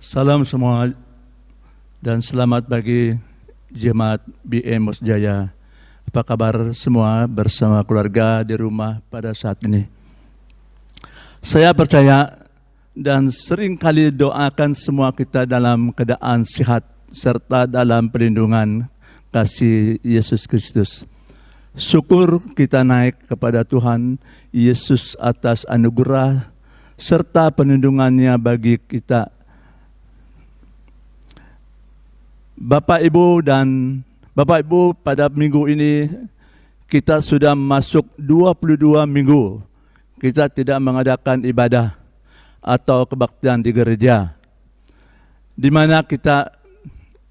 Salam semua dan selamat bagi Jemaat BM Musjaya. Apa kabar semua bersama keluarga di rumah pada saat ini? Saya percaya dan sering kali doakan semua kita dalam keadaan sehat serta dalam perlindungan kasih Yesus Kristus. Syukur kita naik kepada Tuhan Yesus atas anugerah serta perlindungannya bagi kita. Bapak Ibu, pada minggu ini kita sudah masuk 22 minggu. Kita tidak mengadakan ibadah atau kebaktian di gereja, di mana kita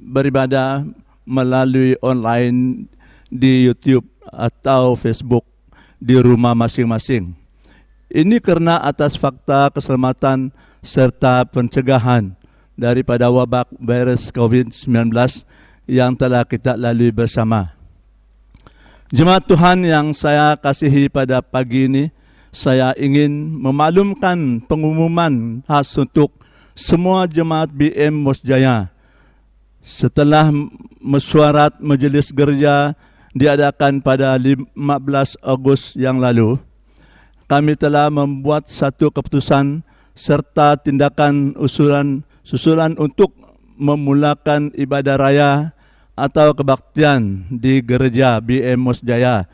beribadah melalui online di YouTube atau Facebook di rumah masing-masing. Ini karena atas fakta keselamatan serta pencegahan daripada wabak virus COVID-19 yang telah kita lalui bersama. Jemaat Tuhan yang saya kasihi, pada pagi ini saya ingin memaklumkan pengumuman khas untuk semua jemaat BM Musjaya. Setelah mesyuarat Majelis Gereja diadakan pada 15 Ogos yang lalu, kami telah membuat satu keputusan serta tindakan susulan untuk memulakan ibadah raya atau kebaktian di gereja BM Musjaya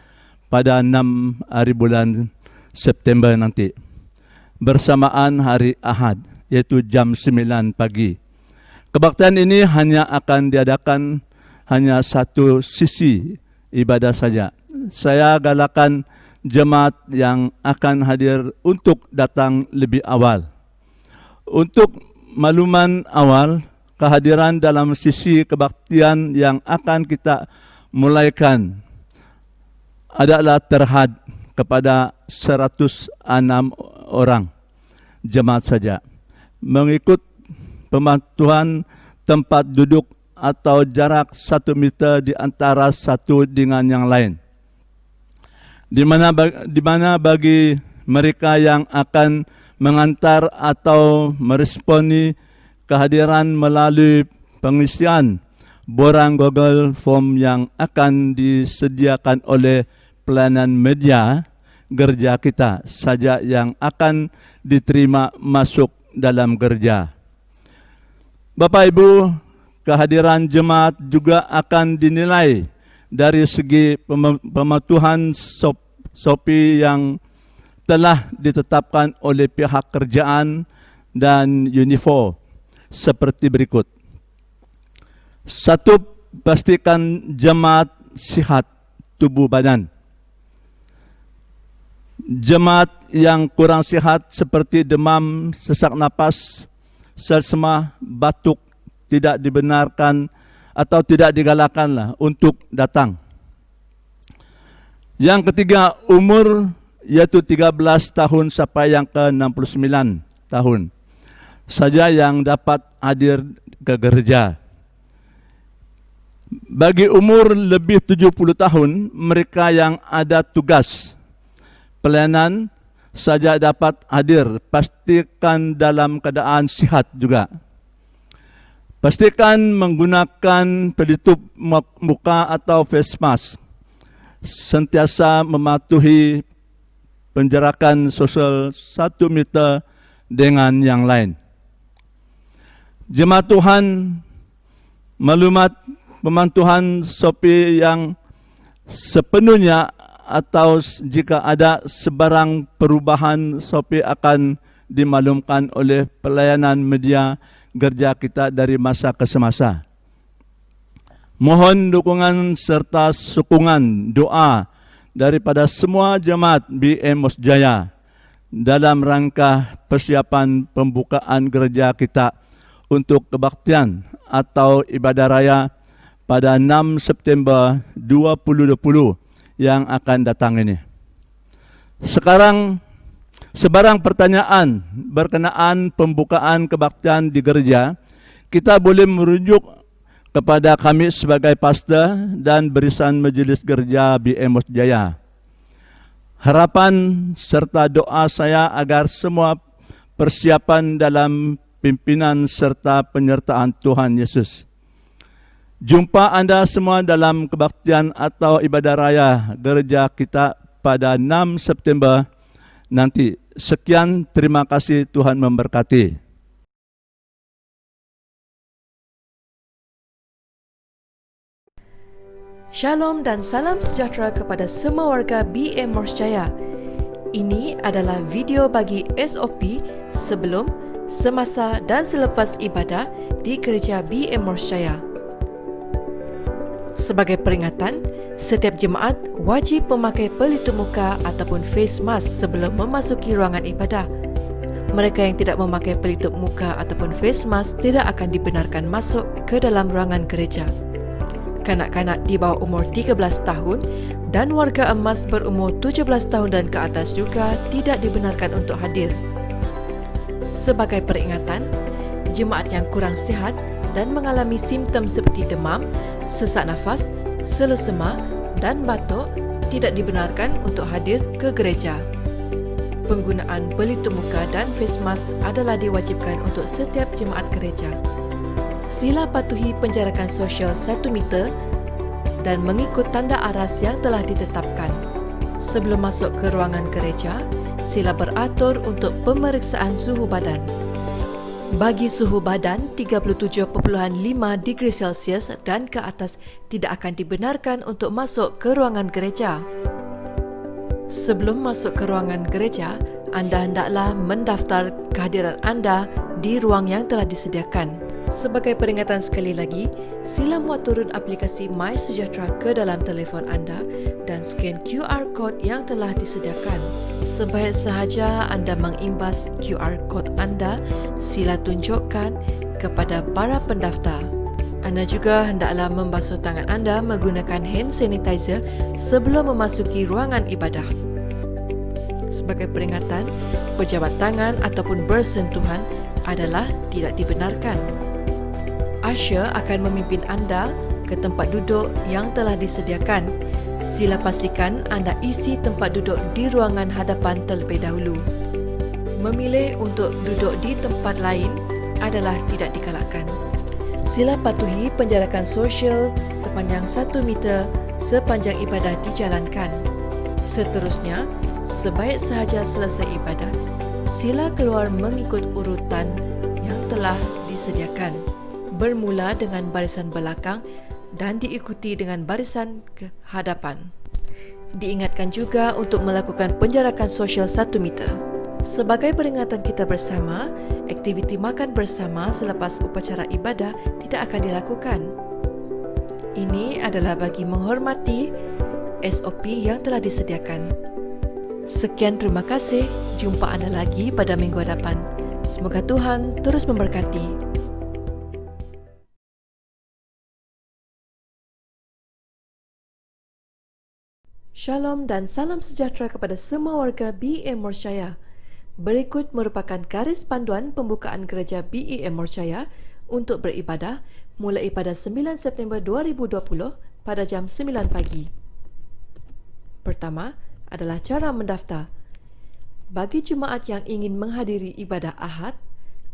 pada 6 hari bulan September nanti, bersamaan hari Ahad, yaitu jam 9 pagi. Kebaktian ini hanya akan diadakan hanya satu sisi ibadah saja. Saya galakan jemaat yang akan hadir untuk datang lebih awal. Untuk makluman awal, kehadiran dalam sisi kebaktian yang akan kita mulaikan adalah terhad kepada 106 orang jemaat saja, mengikut pematuhan tempat duduk atau jarak 1 meter di antara satu dengan yang lain. Di mana bagi mereka yang akan mengantar atau meresponi kehadiran melalui pengisian borang Google Form yang akan disediakan oleh pelayanan media gereja kita saja yang akan diterima masuk dalam gereja. Bapak Ibu, kehadiran jemaat juga akan dinilai dari segi pematuhan SOP yang telah ditetapkan oleh pihak kerjaan dan Unifor seperti berikut. 1. Pastikan jemaat sehat tubuh badan. Jemaat yang kurang sehat seperti demam, sesak napas, selsema, batuk tidak dibenarkan atau tidak digalakkanlah untuk datang. Yang ketiga, umur yaitu 13 tahun sampai yang ke 69 tahun saja yang dapat hadir ke gereja. Bagi umur lebih 70 tahun, mereka yang ada tugas pelayanan saja dapat hadir. Pastikan dalam keadaan sihat juga. Pastikan menggunakan pelitup muka atau face mask. Sentiasa mematuhi penjarakan sosial 1 meter dengan yang lain. Jemaat Tuhan, maklumat pemantuhan SOP yang sepenuhnya atau jika ada sebarang perubahan SOP akan dimaklumkan oleh pelayanan media gereja kita dari masa ke semasa. Mohon dukungan serta sokongan doa daripada semua jemaat BM Musjaya dalam rangka persiapan pembukaan gereja kita untuk kebaktian atau ibadah raya pada 6 September 2020 yang akan datang ini. Sekarang, sebarang pertanyaan berkenaan pembukaan kebaktian di gereja, kita boleh merujuk kepada kami sebagai pastor dan barisan Majelis Gereja BM Musjaya. Harapan serta doa saya agar semua persiapan dalam pimpinan serta penyertaan Tuhan Yesus. Jumpa Anda semua dalam kebaktian atau ibadah raya gereja kita pada 6 September nanti. Sekian, terima kasih, Tuhan memberkati. Shalom dan salam sejahtera kepada semua warga BM Morse Jaya. Ini adalah video bagi SOP sebelum, semasa dan selepas ibadah di gereja BM Morse Jaya. Sebagai peringatan, setiap jemaat wajib memakai pelitup muka ataupun face mask sebelum memasuki ruangan ibadah. Mereka yang tidak memakai pelitup muka ataupun face mask tidak akan dibenarkan masuk ke dalam ruangan gereja. Kanak-kanak di bawah umur 13 tahun dan warga emas berumur 17 tahun dan ke atas juga tidak dibenarkan untuk hadir. Sebagai peringatan, jemaat yang kurang sihat dan mengalami simptom seperti demam, sesak nafas, selesema dan batuk tidak dibenarkan untuk hadir ke gereja. Penggunaan pelitup muka dan face mask adalah diwajibkan untuk setiap jemaat gereja. Sila patuhi penjarakan sosial 1 meter dan mengikut tanda aras yang telah ditetapkan. Sebelum masuk ke ruangan gereja, sila beratur untuk pemeriksaan suhu badan. Bagi suhu badan 37.5 degree Celsius dan ke atas tidak akan dibenarkan untuk masuk ke ruangan gereja. Sebelum masuk ke ruangan gereja, anda hendaklah mendaftar kehadiran anda di ruang yang telah disediakan. Sebagai peringatan sekali lagi, sila muat turun aplikasi My Sejahtera ke dalam telefon anda dan scan QR code yang telah disediakan. Sebaik sahaja anda mengimbas QR code anda, sila tunjukkan kepada para pendaftar. Anda juga hendaklah membasuh tangan anda menggunakan hand sanitizer sebelum memasuki ruangan ibadah. Sebagai peringatan, berjabat tangan ataupun bersentuhan adalah tidak dibenarkan. Usher akan memimpin anda ke tempat duduk yang telah disediakan. Sila pastikan anda isi tempat duduk di ruangan hadapan terlebih dahulu. Memilih untuk duduk di tempat lain adalah tidak digalakkan. Sila patuhi penjarakan sosial sepanjang 1 meter sepanjang ibadah dijalankan. Seterusnya, sebaik sahaja selesai ibadah, sila keluar mengikut urutan yang telah disediakan. Bermula dengan barisan belakang dan diikuti dengan barisan ke hadapan. Diingatkan juga untuk melakukan penjarakan sosial 1 meter. Sebagai peringatan kita bersama, aktiviti makan bersama selepas upacara ibadah tidak akan dilakukan. Ini adalah bagi menghormati SOP yang telah disediakan. Sekian, terima kasih. Jumpa anda lagi pada minggu hadapan. Semoga Tuhan terus memberkati. Shalom dan salam sejahtera kepada semua warga BM Morse Jaya. Berikut merupakan garis panduan pembukaan gereja BEM Morse Jaya untuk beribadah mulai pada 9 September 2020 pada jam 9 pagi. Pertama adalah cara mendaftar. Bagi jemaat yang ingin menghadiri ibadah Ahad,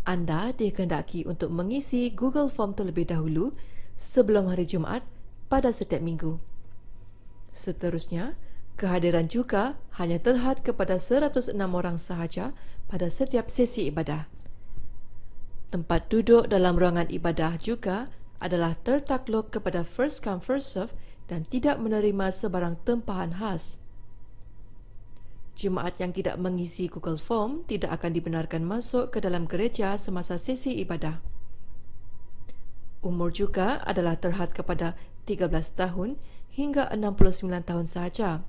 anda dikehendaki untuk mengisi Google Form terlebih dahulu sebelum hari Jumaat pada setiap minggu. Seterusnya, kehadiran juga hanya terhad kepada 106 orang sahaja pada setiap sesi ibadah. Tempat duduk dalam ruangan ibadah juga adalah tertakluk kepada first come first serve dan tidak menerima sebarang tempahan khas. Jemaat yang tidak mengisi Google Form tidak akan dibenarkan masuk ke dalam gereja semasa sesi ibadah. Umur juga adalah terhad kepada 13 tahun hingga 69 tahun sahaja.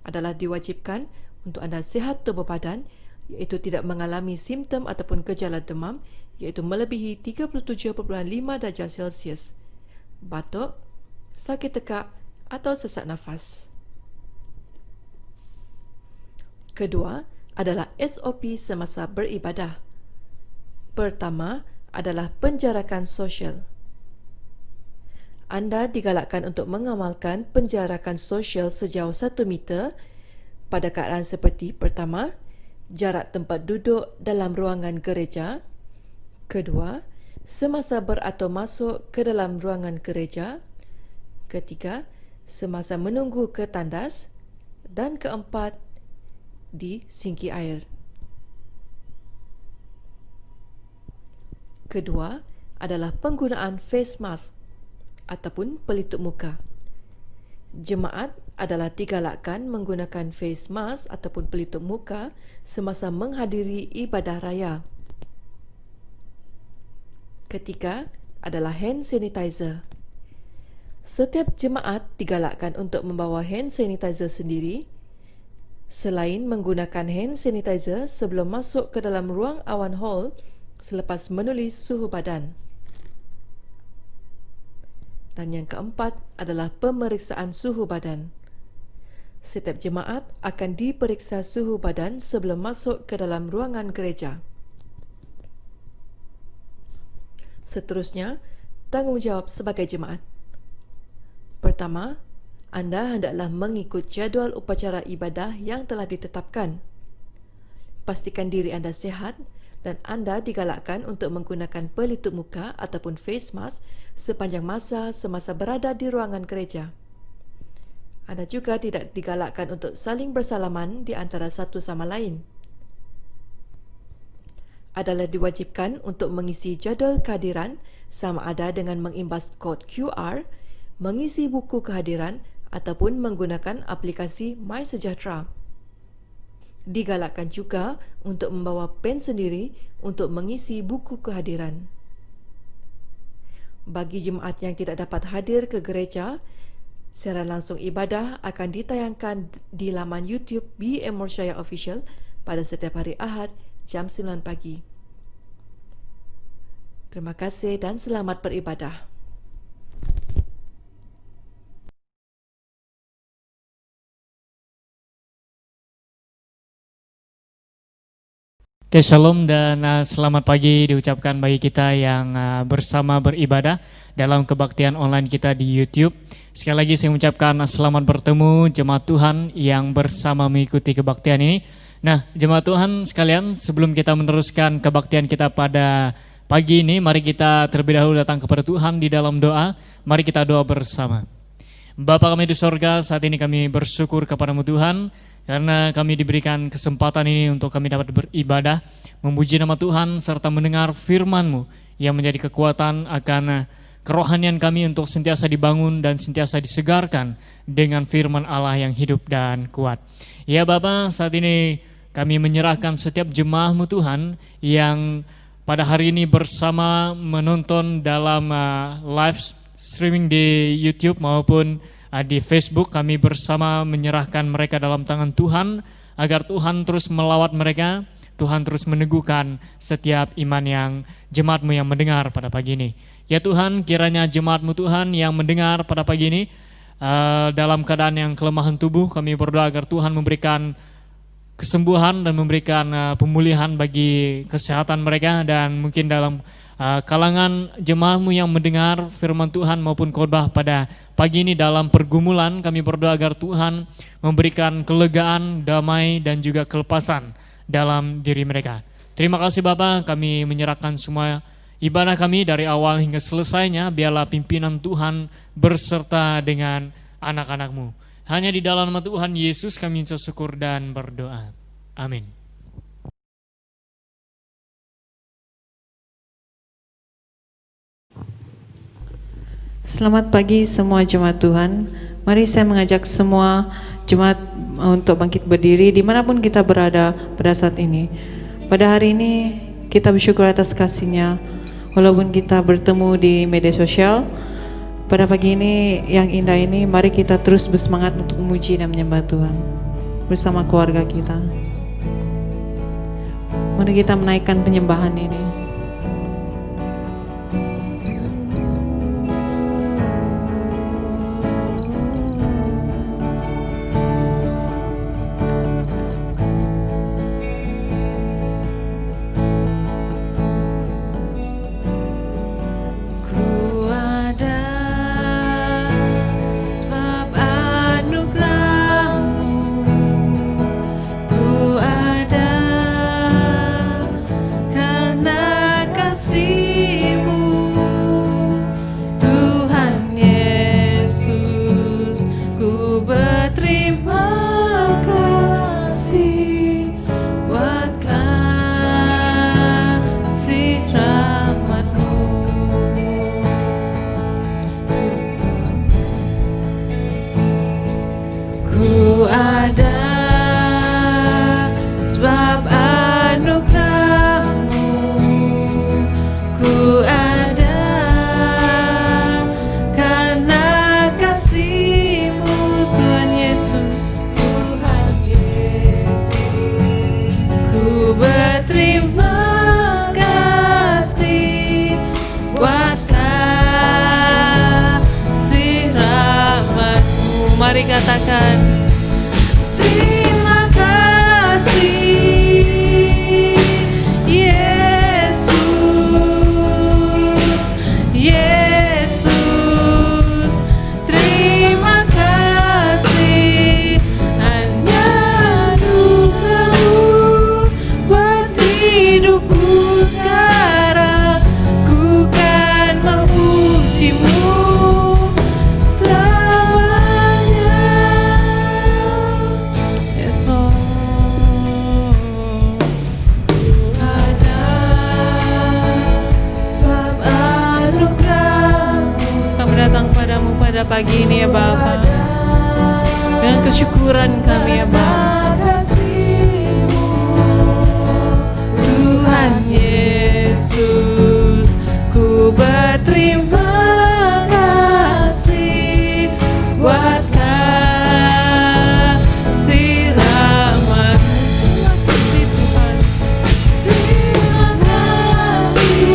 Adalah diwajibkan untuk anda sihat tubuh badan, iaitu tidak mengalami simptom ataupun gejala demam, iaitu melebihi 37.5 darjah Celsius, batuk, sakit tekak atau sesak nafas. Kedua adalah SOP semasa beribadah. Pertama adalah penjarakan sosial. Anda digalakkan untuk mengamalkan penjarakan sosial sejauh 1 meter pada keadaan seperti pertama, jarak tempat duduk dalam ruangan gereja. Kedua, semasa ber atau masuk ke dalam ruangan gereja. Ketiga, semasa menunggu ke tandas. Dan keempat, di sinki air. Kedua adalah penggunaan face mask ataupun pelitup muka. Jemaat adalah digalakkan menggunakan face mask ataupun pelitup muka semasa menghadiri ibadah raya. Ketiga adalah hand sanitizer. Setiap jemaat digalakkan untuk membawa hand sanitizer sendiri selain menggunakan hand sanitizer sebelum masuk ke dalam ruang awan hall selepas menulis suhu badan. Dan yang keempat adalah pemeriksaan suhu badan. Setiap jemaat akan diperiksa suhu badan sebelum masuk ke dalam ruangan gereja. Seterusnya, tanggungjawab sebagai jemaat. Pertama, anda hendaklah mengikut jadual upacara ibadah yang telah ditetapkan. Pastikan diri anda sihat dan anda digalakkan untuk menggunakan pelitup muka ataupun face mask sepanjang masa semasa berada di ruangan gereja. Anda juga tidak digalakkan untuk saling bersalaman di antara satu sama lain. Adalah diwajibkan untuk mengisi jadual kehadiran sama ada dengan mengimbas kod QR, mengisi buku kehadiran ataupun menggunakan aplikasi MySejahtera. Digalakkan juga untuk membawa pen sendiri untuk mengisi buku kehadiran. Bagi jemaat yang tidak dapat hadir ke gereja, siaran langsung ibadah akan ditayangkan di laman YouTube BM Mursyaya Official pada setiap hari Ahad jam 9 pagi. Terima kasih dan selamat beribadah. Oke, shalom dan selamat pagi diucapkan bagi kita yang bersama beribadah dalam kebaktian online kita di YouTube. Sekali lagi saya mengucapkan selamat bertemu jemaat Tuhan yang bersama mengikuti kebaktian ini. Nah, jemaat Tuhan sekalian, sebelum kita meneruskan kebaktian kita pada pagi ini, mari kita terlebih dahulu datang kepada Tuhan di dalam doa. Mari kita doa bersama. Bapa kami di sorga, saat ini kami bersyukur kepadamu Tuhan, karena kami diberikan kesempatan ini untuk kami dapat beribadah, memuji nama Tuhan, serta mendengar firman-Mu yang menjadi kekuatan akan kerohanian kami untuk sentiasa dibangun dan sentiasa disegarkan dengan firman Allah yang hidup dan kuat. Ya Bapa, saat ini kami menyerahkan setiap jemaah-Mu Tuhan yang pada hari ini bersama menonton dalam live streaming di YouTube maupun di Facebook. Kami bersama menyerahkan mereka dalam tangan Tuhan, agar Tuhan terus melawat mereka, Tuhan terus meneguhkan setiap iman yang jemaat-Mu yang mendengar pada pagi ini. Ya Tuhan, kiranya jemaat-Mu Tuhan yang mendengar pada pagi ini dalam keadaan yang kelemahan tubuh, kami berdoa agar Tuhan memberikan kesembuhan dan memberikan pemulihan bagi kesehatan mereka. Dan mungkin dalam kalangan jemaah-Mu yang mendengar firman Tuhan maupun khotbah pada pagi ini dalam pergumulan, kami berdoa agar Tuhan memberikan kelegaan, damai dan juga kelepasan dalam diri mereka. Terima kasih Bapa, kami menyerahkan semua ibadah kami dari awal hingga selesainya. Biarlah pimpinan Tuhan berserta dengan anak-anak-Mu. Hanya di dalam nama Tuhan Yesus kami syukur dan berdoa. Amin. Selamat pagi semua jemaat Tuhan. Mari saya mengajak semua jemaat untuk bangkit berdiri dimanapun kita berada pada saat ini. Pada hari ini kita bersyukur atas kasih-Nya, walaupun kita bertemu di media sosial. Pada pagi ini yang indah ini, mari kita terus bersemangat untuk memuji dan menyembah Tuhan bersama keluarga kita. Mari kita menaikkan penyembahan ini. Karena sebab anugerah-Mu ku ada, karena kasih-Mu Tuhan Yesus. Tuhan Yesus, ku berterima kasih buat kasih rahmat-Mu. Mari katakan, terima kasih Yesus, Yesus, terima kasih, hanya anugerah-Mu buat hidupku sekarang. Ku kan memuji-Mu selamanya. Yes, Lord. Ada sebab anugerah-Mu. Kami datang padamu pada pagi ini ya Bapa, dengan kesyukuran kami ya Bapa. Tuhan Yesus, ku berterima kasih buat kasih rahmat-Mu. Terima kasih Tuhan. Terima kasih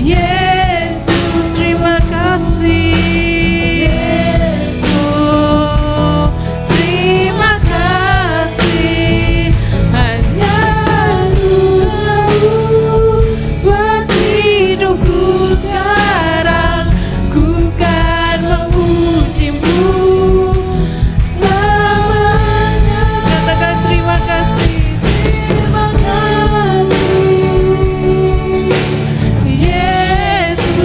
Yesus, terima kasih. Oh, terima kasih, hanya anugerah-Mu buat hidupku sekarang. Ku kan memuji-Mu selamanya. Katakan terima kasih. Terima kasih Yesus.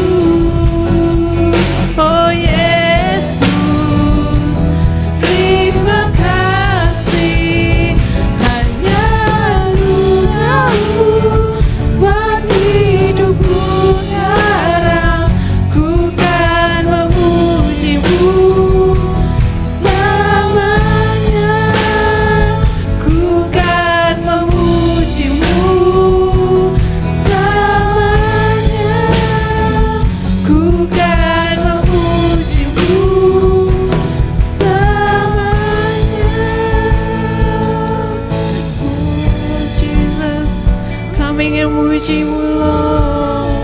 Oh Yesus, terima kasih, hanya anugerah-Mu buat hidupku sekarang. Ku kan memuji-Mu selamanya. Ku kan memuji-Mu selamanya. Ku kan memuji-Mu selamanya. Oh Jesus, kami ingin memuji-Mu Lord.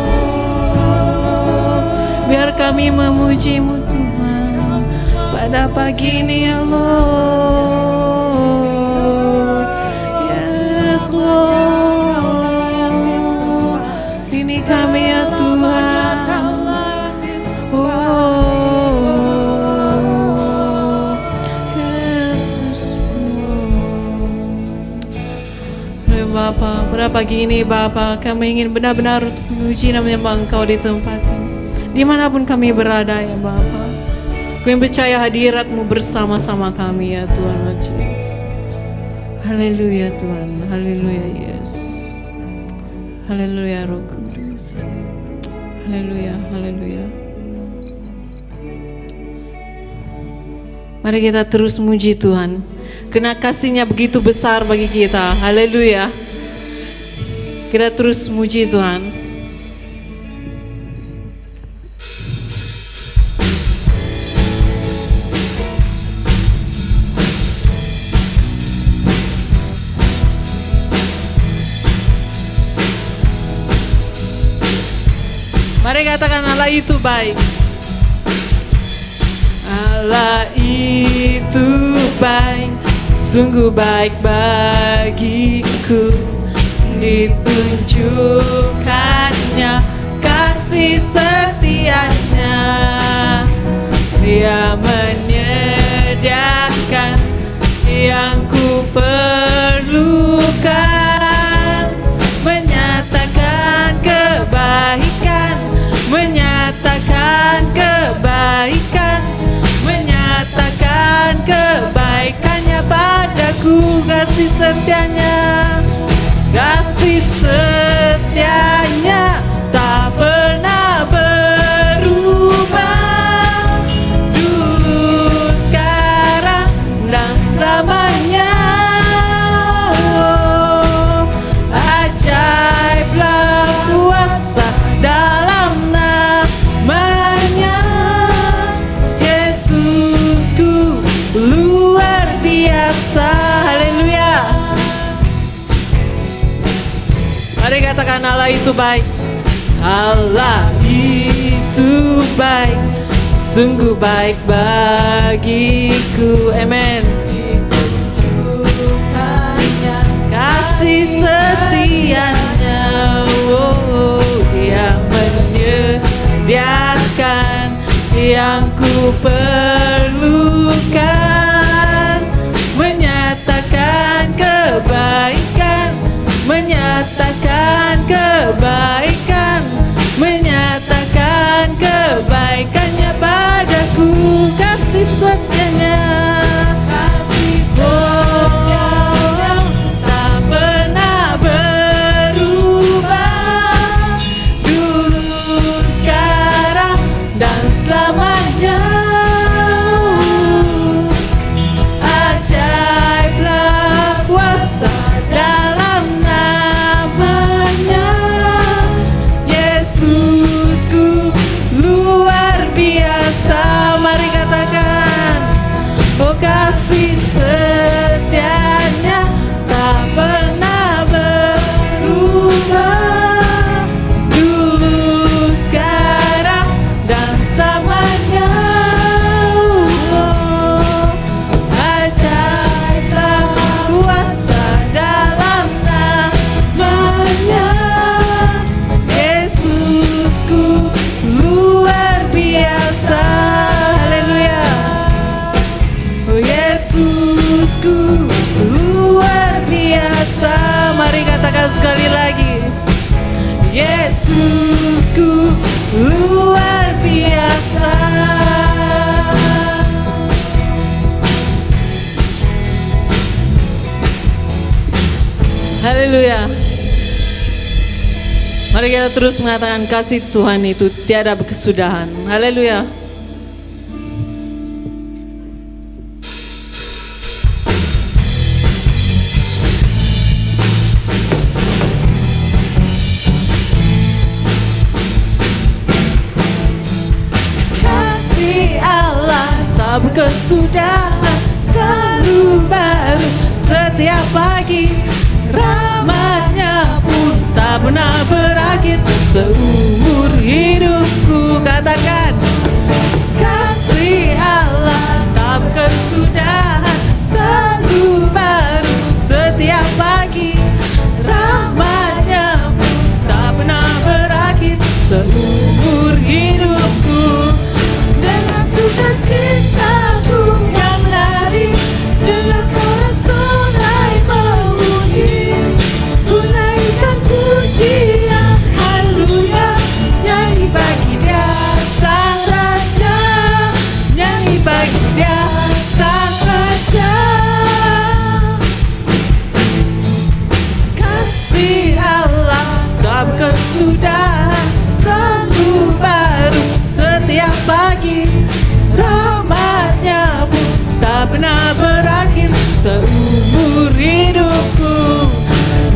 Biar kami memuji-Mu Tuhan pada pagi ini ya Lord. Yes Lord, ini kami ya Tuhan. Oh Yesus. Ya Bapa, pada pagi ini Bapa, kami ingin benar-benar memuji dan menyembah Engkau di tempat ini, dimanapun kami berada ya Bapa. Kami percaya hadirat-Mu bersama-sama kami ya Tuhan Yesus. Haleluya Tuhan, haleluya Yesus, haleluya Roh Kudus, haleluya, haleluya. Mari kita terus muji Tuhan, karena kasih-Nya begitu besar bagi kita. Haleluya. Kita terus muji Tuhan. Mari katakan, Allah itu baik. Allah itu baik, sungguh baik bagiku. Ditunjukkannya kasih setianya. Dia menyediakan yang ku perlukan, menyatakan kebaikan, menyatakan kebaikan, menyatakan kebaikannya padaku. Kasih setianya, kasih setianya tak pernah berubah. Dulu, sekarang, dan selamanya. Tuhan Allah itu baik. Allah itu baik, sungguh baik bagiku. Amen. Kasih setianya, yang menyediakan yang ku perlukan, menyatakan kebaikan, menyatakan kebaikan, menyatakan kebaikannya padaku. Kasih setianya, tak pernah berubah, dulu, sekarang, dan selamanya. Ajaiblah kuasa dalam namanya. Yesusku luar biasa. Mari katakan, oh kasih setianya tak pernah berubah, dulu, sekarang, dan selamanya. Ajaiblah kuasa dalam namanya. Yesusku luar biasa. Haleluya. Oh Yesusku luar biasa. Mari katakan sekali lagi, Yesusku luar biasa. Haleluya. Mari kita terus mengatakan kasih Tuhan itu tiada kesudahan. Haleluya. Kasih Allah tak berkesudahan, selalu baru setiap pagi. Rahmatnya pun tak pernah berakhir seumur hidupku. Katakan, kasih Allah tak berkesudahan, selalu baru setiap pagi. Rahmatnya pun tak pernah berakhir seumur hidupku. Dengan sukacitaku yang menari, dengan sorak-sorai memuji, ku naikkan pujian, haleluya, nyanyi bagi Dia Sang Raja, nyanyi bagi Dia Sang Raja. Kasih Allah tak berkesudahan, selalu baru setiap pagi. Rahmatnya pun tak pernah berakhir seumur hidupku.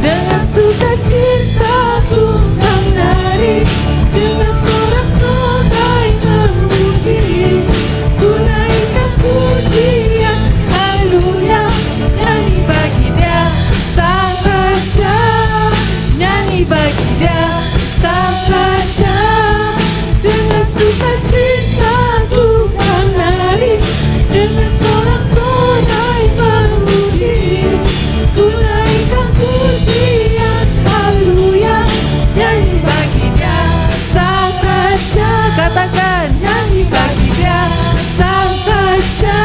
Dengan sukacitaku menari, dengan sorak-sorai memuji, ku naikkan pujian, haleluya, nyanyi bagi Dia Sang Raja, nyanyi bagi Dia Sang Raja. Dengan sukacitaku menari, dengan sorak-sorai memuji, ku naikkan pujian, haleluya, nyanyi bagi Dia Sang Raja. Katakan, nyanyi bagi Dia Sang Raja,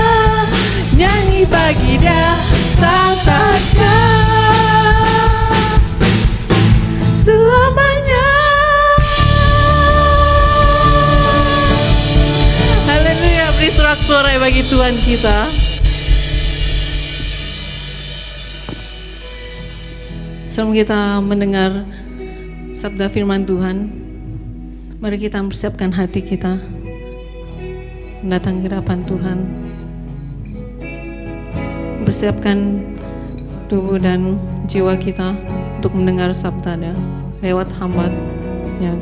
nyanyi bagi Dia Sang Raja selamanya. Haleluya, beri sorak-sorai bagi Tuhan kita. Sebelum kita mendengar sabda firman Tuhan, mari kita mempersiapkan hati kita mendatangi hadapan Tuhan. Persiapkan tubuh dan jiwa kita untuk mendengar sabda-Nya lewat hamba-Nya.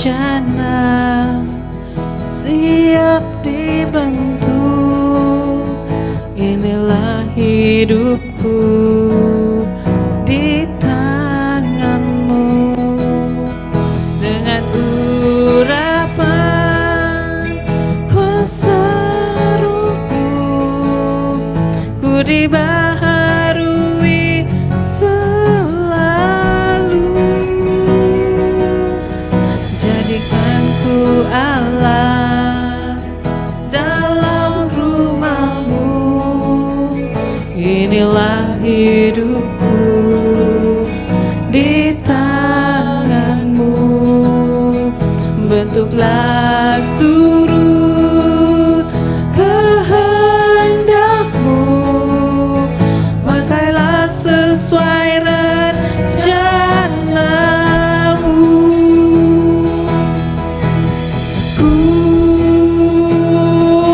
bencana, siap dibentuk. Inilah hidupku di tanganmu, dengan urapan kuasa Rohmu, ku dibaharui selalu. Jadikan ku Allah dalam rumahmu, inilah hidupku di tanganmu. Bentuklah turut kehendakmu, pakailah sesuai rencanamu. Ku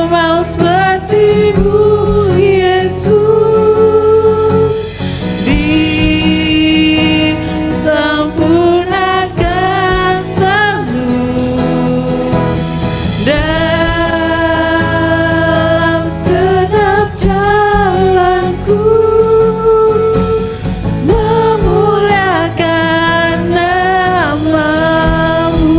mau seperti-Mu Yesus, disempurnakan selalu dalam setiap jalanku, memuliakan nama-Mu.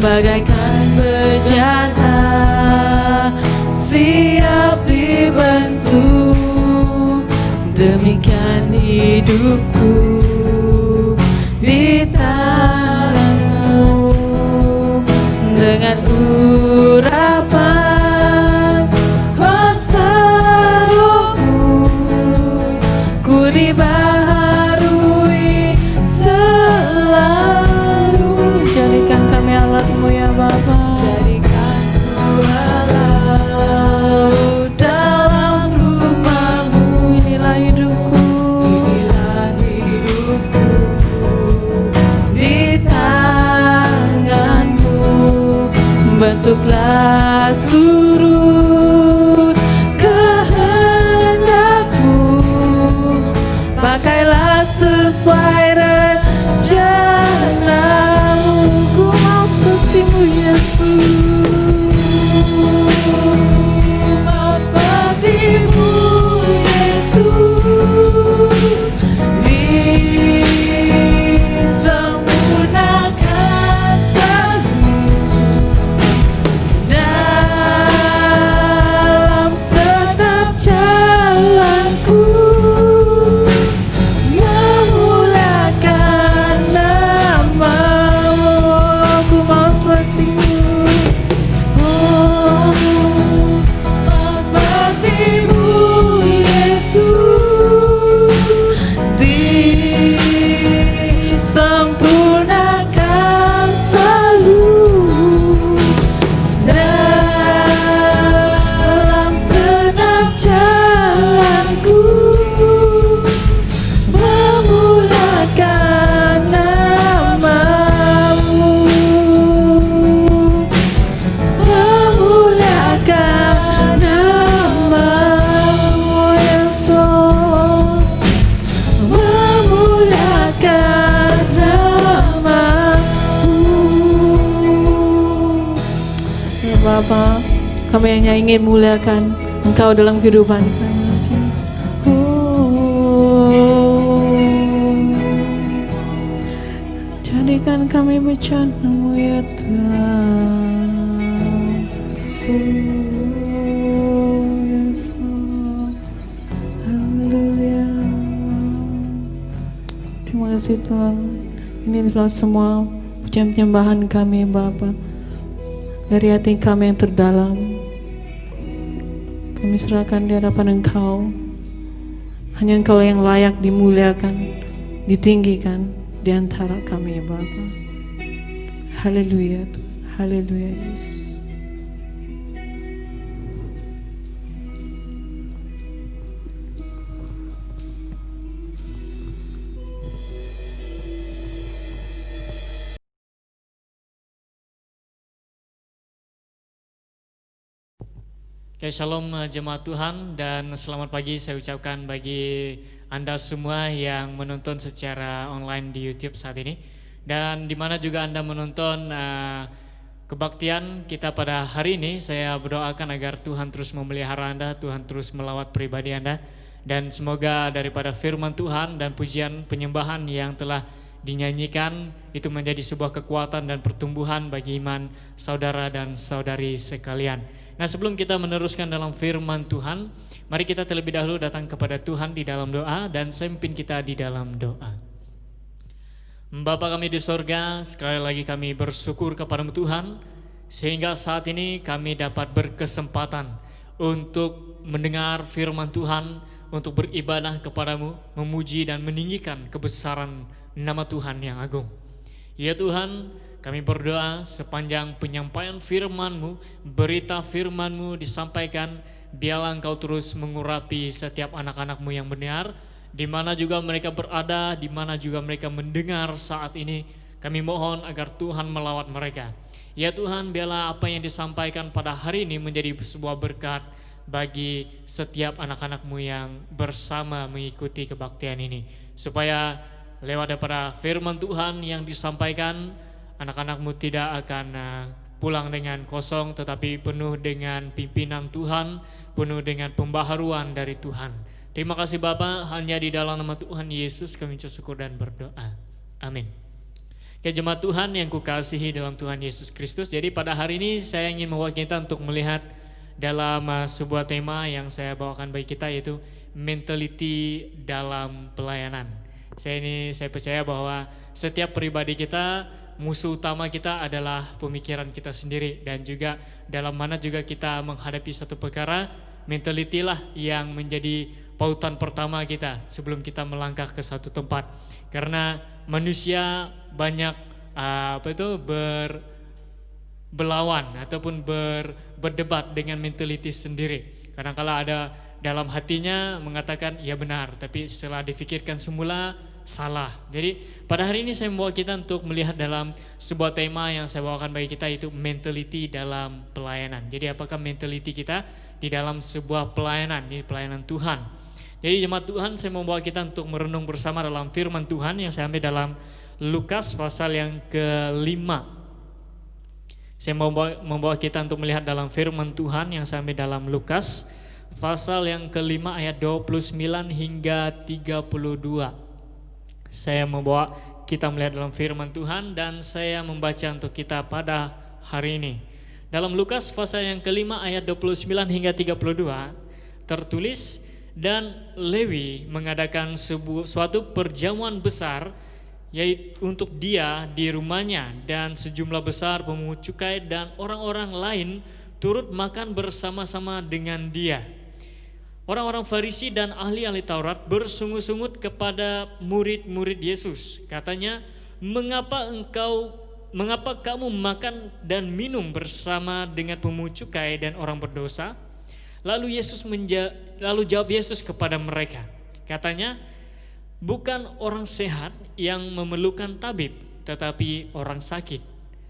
Bagaikan bejana, siap dibentuk, demikian hidupku di tanganmu. Dengan urapan kuasa Rohmu, ku dibaharui selalu. Jadikan kami alat-Mu ya Bapa. Jadikan ku alat dalam rumah-Mu, inilah hidupku, inilah hidupku di tanganmu. Bentuklah turut kehendakmu, pakailah sesuai rencanamu. Ku mau seperti-Mu Yesus, mau seperti-Mu Yesus, disempurnakan selalu dalam setiap jalanku, memuliakan nama-Mu. Ku mau seperti-Mu, oh, mau seperti-Mu Yesus, disempurnakan selalu dalam setiap jalanku, memuliakan nama-Mu, memuliakan nama-Mu. Yes Lord, memuliakan nama-Mu. Ya Bapa, kami hanya ingin muliakan Engkau dalam kehidupan kami. Jesus. Jadikan kami bencana-Mu ya Tuhan. Yes Lord. Haleluya. Terima kasih Tuhan. Ini adalah semua pujian penyembahan kami Bapa, dari hati kami yang terdalam. Kami serahkan di hadapan Engkau. Hanya Engkau yang layak dimuliakan, ditinggikan di antara kami ya Bapa. Haleluya, haleluya Yesus. Oke, shalom jemaat Tuhan dan selamat pagi saya ucapkan bagi Anda semua yang menonton secara online di YouTube saat ini, dan di mana juga Anda menonton kebaktian kita pada hari ini. Saya berdoakan agar Tuhan terus memelihara Anda, Tuhan terus melawat pribadi Anda, dan semoga daripada firman Tuhan dan pujian penyembahan yang telah dinyanyikan itu menjadi sebuah kekuatan dan pertumbuhan bagi iman saudara dan saudari sekalian. Nah, sebelum kita meneruskan dalam firman Tuhan, mari kita terlebih dahulu datang kepada Tuhan di dalam doa, dan saya pimpin kita di dalam doa. Bapa kami di sorga, sekali lagi kami bersyukur kepadamu Tuhan, sehingga saat ini kami dapat berkesempatan untuk mendengar firman Tuhan, untuk beribadah kepadamu, memuji dan meninggikan kebesaran nama Tuhan yang agung. Ya Tuhan, kami berdoa sepanjang penyampaian firman-Mu, berita firman-Mu disampaikan, biarlah Engkau terus mengurapi setiap anak-anak-Mu yang benar, di mana juga mereka berada, di mana juga mereka mendengar saat ini. Kami mohon agar Tuhan melawat mereka. Ya Tuhan, biarlah apa yang disampaikan pada hari ini menjadi sebuah berkat bagi setiap anak-anak-Mu yang bersama mengikuti kebaktian ini, supaya lewat daripada firman Tuhan yang disampaikan, anak-anak-Mu tidak akan pulang dengan kosong, tetapi penuh dengan pimpinan Tuhan, penuh dengan pembaharuan dari Tuhan. Terima kasih Bapa, hanya di dalam nama Tuhan Yesus kami ucap syukur dan berdoa. Amin. Ya jemaat Tuhan yang kukasihi dalam Tuhan Yesus Kristus, jadi pada hari ini saya ingin mewakili kita untuk melihat dalam sebuah tema yang saya bawakan bagi kita, yaitu mentality dalam pelayanan. Saya percaya bahwa setiap pribadi kita, musuh utama kita adalah pemikiran kita sendiri, dan juga dalam mana juga kita menghadapi satu perkara, mentality lah yang menjadi pautan pertama kita sebelum kita melangkah ke satu tempat. Karena manusia banyak berlawan ataupun berdebat dengan mentality sendiri. Kadang-kala ada dalam hatinya mengatakan ya benar, tapi setelah difikirkan semula salah. Jadi pada hari ini saya membawa kita untuk melihat dalam sebuah tema yang saya bawakan bagi kita, yaitu mentality dalam pelayanan. Jadi apakah mentality kita di dalam sebuah pelayanan, di pelayanan Tuhan. Jadi jemaat Tuhan, saya membawa kita untuk merenung bersama dalam firman Tuhan yang saya ambil dalam Lukas pasal yang ke-5. Saya membawa kita untuk melihat dalam firman Tuhan yang saya ambil dalam Lukas pasal yang ke-5 ayat 29 hingga 32. Saya membawa kita melihat dalam firman Tuhan, dan saya membaca untuk kita pada hari ini. Dalam Lukas pasal yang ke-5 ayat 29 hingga 32 tertulis, dan Lewi mengadakan suatu perjamuan besar, yaitu untuk dia di rumahnya, dan sejumlah besar pemungut cukai dan orang-orang lain turut makan bersama-sama dengan dia. Orang-orang Farisi dan ahli-ahli Taurat bersungut-sungut kepada murid-murid Yesus. Katanya, mengapa kamu makan dan minum bersama dengan pemungut cukai dan orang berdosa? Lalu jawab Yesus kepada mereka. Katanya, bukan orang sehat yang memerlukan tabib, tetapi orang sakit.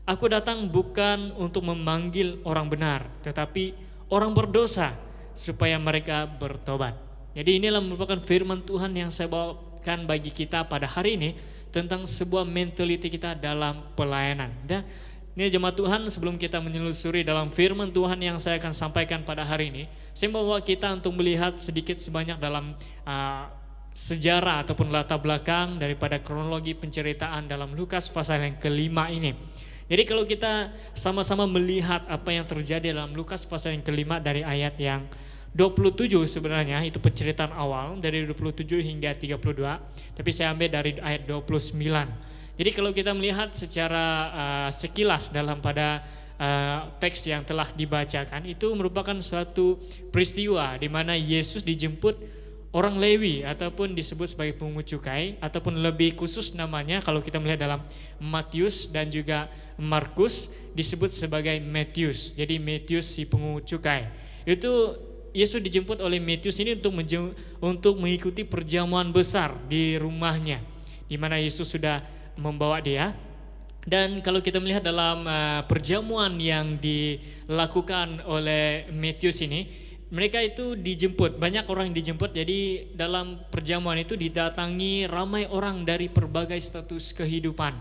Aku datang bukan untuk memanggil orang benar, tetapi orang berdosa, supaya mereka bertobat. Jadi inilah merupakan firman Tuhan yang saya bawakan bagi kita pada hari ini tentang sebuah mentality kita dalam pelayanan. Dan ini jemaat Tuhan, sebelum kita menyelusuri dalam firman Tuhan yang saya akan sampaikan pada hari ini, saya membawa kita untuk melihat sedikit sebanyak dalam sejarah ataupun latar belakang daripada kronologi penceritaan dalam Lukas pasal yang ke-5 ini. Jadi kalau kita sama-sama melihat apa yang terjadi dalam Lukas pasal yang ke-5 dari ayat yang 27 sebenarnya, itu penceritaan awal dari 27 hingga 32, tapi saya ambil dari ayat 29. Jadi kalau kita melihat secara sekilas dalam pada teks yang telah dibacakan, itu merupakan suatu peristiwa di mana Yesus dijemput orang Lewi ataupun disebut sebagai pungut cukai, ataupun lebih khusus namanya kalau kita melihat dalam Matius dan juga Markus disebut sebagai Matius. Jadi Matius si pungut cukai. Itu Yesus dijemput oleh Matius ini untuk mengikuti perjamuan besar di rumahnya, di mana Yesus sudah membawa dia. Dan kalau kita melihat dalam perjamuan yang dilakukan oleh Matius ini, mereka itu dijemput, banyak orang yang dijemput. Jadi dalam perjamuan itu didatangi ramai orang dari berbagai status kehidupan.